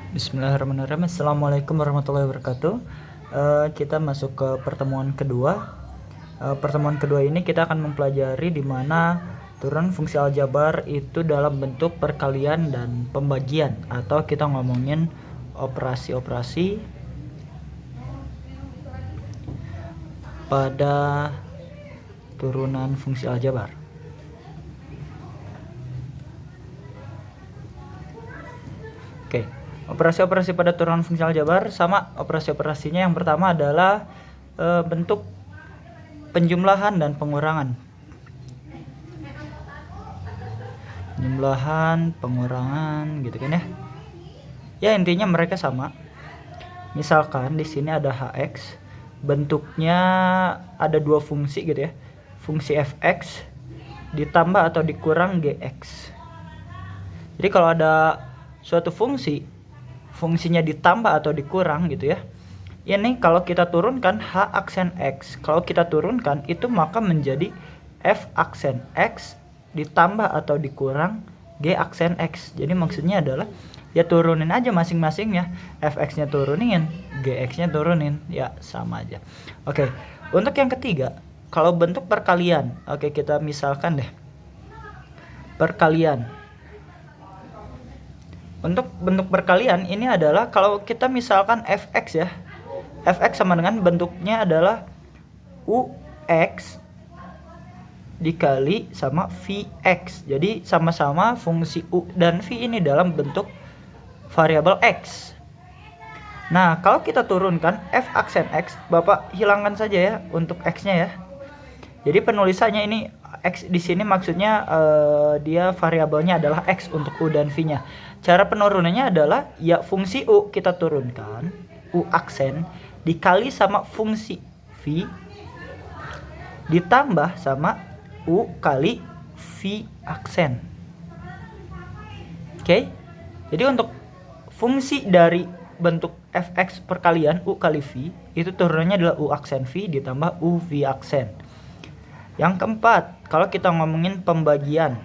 Bismillahirrahmanirrahim. Assalamualaikum warahmatullahi wabarakatuh. Kita masuk ke pertemuan kedua. Pertemuan kedua ini kita akan mempelajari di mana turunan fungsi aljabar itu dalam bentuk perkalian dan pembagian, atau kita ngomongin operasi-operasi pada turunan fungsi aljabar. Oke. Operasi-operasi pada turunan fungsi aljabar sama operasi-operasinya. Yang pertama adalah bentuk penjumlahan dan pengurangan. Penjumlahan, pengurangan gitu kan ya. Ya intinya mereka sama. Misalkan di sini ada hx, bentuknya ada dua fungsi gitu ya. Fungsi fx ditambah atau dikurang gx. Jadi kalau ada suatu fungsinya ditambah atau dikurang gitu ya, ini kalau kita turunkan h aksen x, kalau kita turunkan itu maka menjadi f aksen x ditambah atau dikurang g aksen x. Jadi maksudnya adalah ya turunin aja masing-masingnya, fx nya turunin, gx nya turunin, ya sama aja. Oke, untuk yang ketiga, kalau bentuk perkalian, oke kita misalkan deh perkalian. Untuk bentuk perkalian ini adalah kalau kita misalkan fx ya, fx sama dengan bentuknya adalah ux dikali sama vx. Jadi sama-sama fungsi u dan v ini dalam bentuk variabel x. Nah kalau kita turunkan f aksen x, Bapak hilangkan saja ya untuk x nya ya. Jadi penulisannya ini x di sini maksudnya dia variabelnya adalah x untuk u dan v nya. Cara penurunannya adalah ya fungsi u kita turunkan, u aksen dikali sama fungsi v ditambah sama u kali v aksen. Oke. Jadi untuk fungsi dari bentuk fx perkalian u kali v itu turunannya adalah u aksen v ditambah u v aksen. Yang keempat, kalau kita ngomongin pembagian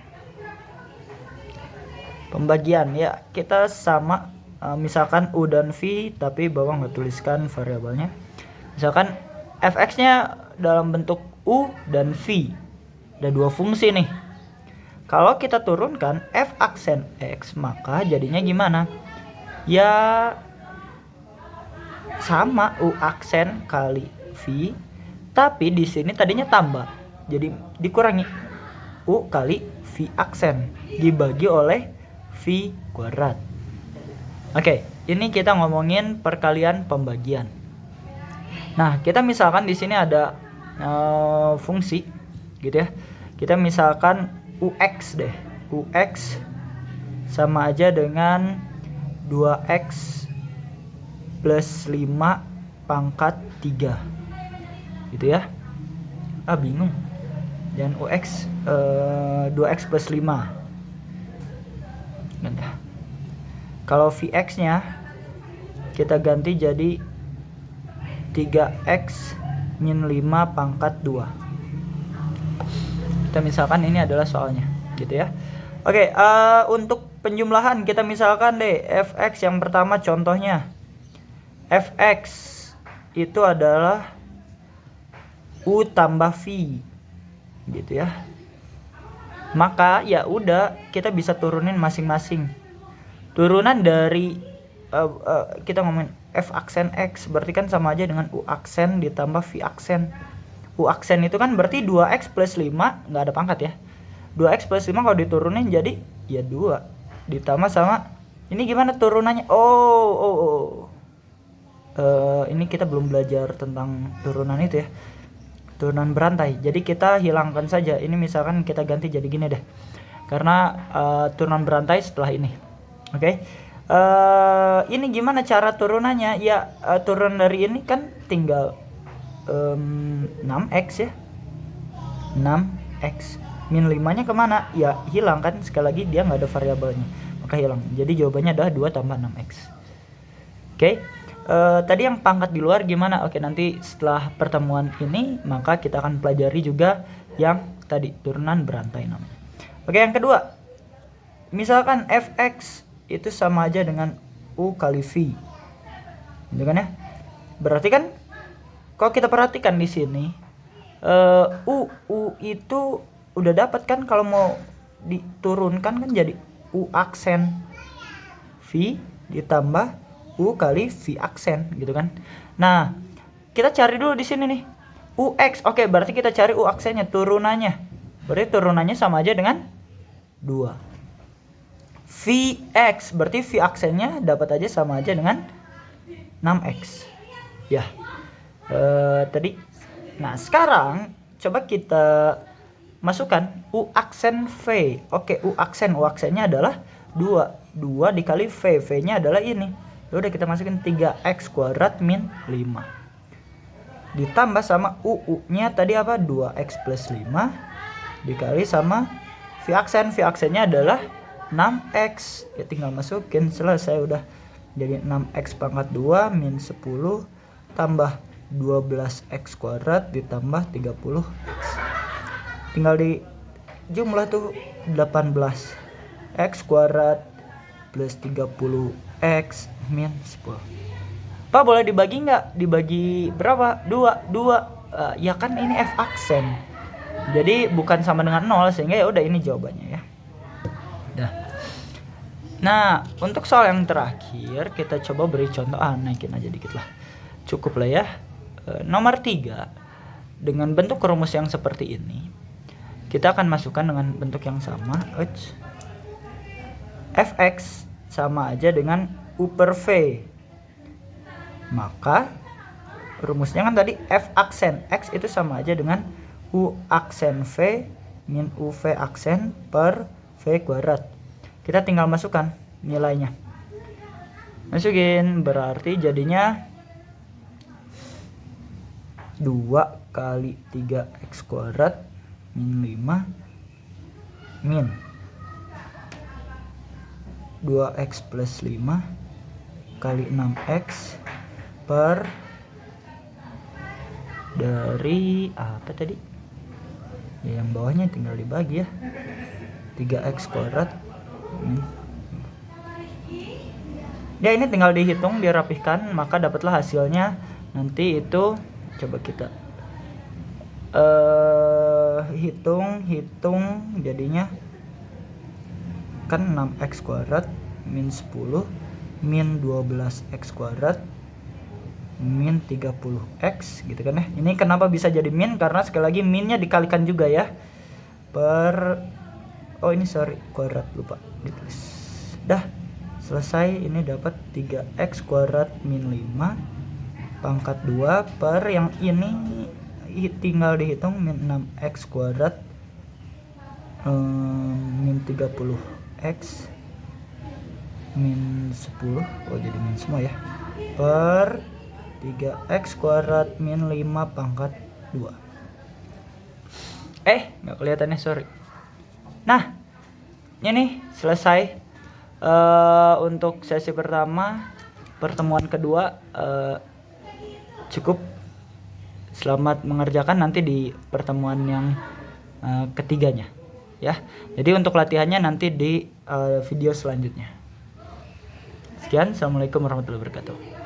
ya kita sama misalkan u dan v, tapi bawah nggak tuliskan variabelnya. Misalkan fx nya dalam bentuk u dan v, ada dua fungsi nih. Kalau kita turunkan f aksen x, maka jadinya gimana ya, sama u aksen kali v, tapi di sini tadinya tambah, jadi dikurangi u kali v aksen dibagi oleh v kuadrat. Oke, ini kita ngomongin perkalian pembagian. Nah, kita misalkan di sini ada fungsi gitu ya. Kita misalkan ux deh. Ux sama aja dengan 2x plus 5 pangkat 3 gitu ya. Bingung. Dan ux 2x plus 5. Kalau vx nya kita ganti jadi 3x min 5 pangkat 2. Kita misalkan ini adalah soalnya gitu ya. Oke, untuk penjumlahan kita misalkan deh fx yang pertama, contohnya fx itu adalah u tambah v gitu ya. Maka ya udah kita bisa turunin masing-masing. Turunan dari kita ngomongin f aksen x berarti kan sama aja dengan u aksen ditambah v aksen. U aksen itu kan berarti 2x plus 5, nggak ada pangkat ya. 2x plus 5 kalau diturunin jadi ya 2 ditambah sama ini gimana turunannya? Ini kita belum belajar tentang turunan itu ya, turunan berantai. Jadi kita hilangkan saja. Ini misalkan kita ganti jadi gini deh, karena turunan berantai setelah ini. Oke. Ini gimana cara turunannya? Ya turun dari ini kan tinggal 6x ya. 6x min 5 nya kemana? Ya hilang kan, sekali lagi dia nggak ada variabelnya, maka hilang. Jadi jawabannya adalah 2 tambah 6x. Oke. Tadi yang pangkat di luar gimana? Oke, nanti setelah pertemuan ini maka kita akan pelajari juga yang tadi turunan berantai namanya. Oke, yang kedua, misalkan fx itu sama aja dengan U kali V. Gitu kan ya? Berarti kan kalau kita perhatikan di sini U itu udah dapat kan, kalau mau diturunkan kan jadi U aksen V ditambah U kali V aksen gitu kan. Nah, kita cari dulu di sini nih UX. Oke, berarti kita cari U aksennya, turunannya. Berarti turunannya sama aja dengan 2. VX berarti V aksennya dapat aja sama aja dengan 6X. Ya. Tadi. Nah, sekarang coba kita masukkan U aksen V. Oke, U aksennya adalah 2 dikali V. V-nya adalah ini. Ya udah, kita masukin 3x kuadrat min 5. Ditambah sama U-nya tadi apa? 2x plus 5 dikali sama V aksen. V aksennya adalah 6x. Ya tinggal masukin, selesai udah. Jadi 6x pangkat 2 min 10 tambah 12x kuadrat ditambah 30x. Tinggal di jumlah tuh 18x kuadrat plus 30x min 10. Pak, boleh dibagi nggak? Dibagi berapa? 2. Ya kan ini F aksen. Jadi bukan sama dengan 0, sehingga ya udah ini jawabannya ya. Dah. Nah, untuk soal yang terakhir kita coba beri contoh. Naikin aja dikit lah. Cukup lah ya. Nomor 3. Dengan bentuk rumus yang seperti ini, kita akan masukkan dengan bentuk yang sama. Fx sama aja dengan U per V. Maka rumusnya kan tadi F aksen X itu sama aja dengan U aksen V min UV aksen per V kuadrat. Kita tinggal masukkan nilainya. Masukin, berarti jadinya 2 kali 3x kuadrat min 5 min 2x plus 5 kali 6x per dari apa tadi ya, yang bawahnya tinggal dibagi ya, 3x kuadrat ya, ini tinggal dihitung, dirapihkan, maka dapatlah hasilnya. Nanti itu coba kita hitung jadinya kan 6x kuadrat min 10 min 12x kuadrat min 30x gitu kan ya. Ini kenapa bisa jadi min, karena sekali lagi minnya dikalikan juga ya per kuadrat, lupa ditulis. Dah selesai, ini dapat 3x kuadrat min 5 pangkat 2 per yang ini tinggal dihitung min 6x kuadrat min 30x min 10, jadi min semua ya, per 3x kuadrat min 5 pangkat 2. Nggak kelihatan ya, sorry. Nah, ini selesai untuk sesi pertama. Pertemuan kedua cukup. Selamat mengerjakan nanti di pertemuan yang ketiganya ya. Jadi untuk latihannya nanti di video selanjutnya. Sekian, assalamualaikum warahmatullahi wabarakatuh.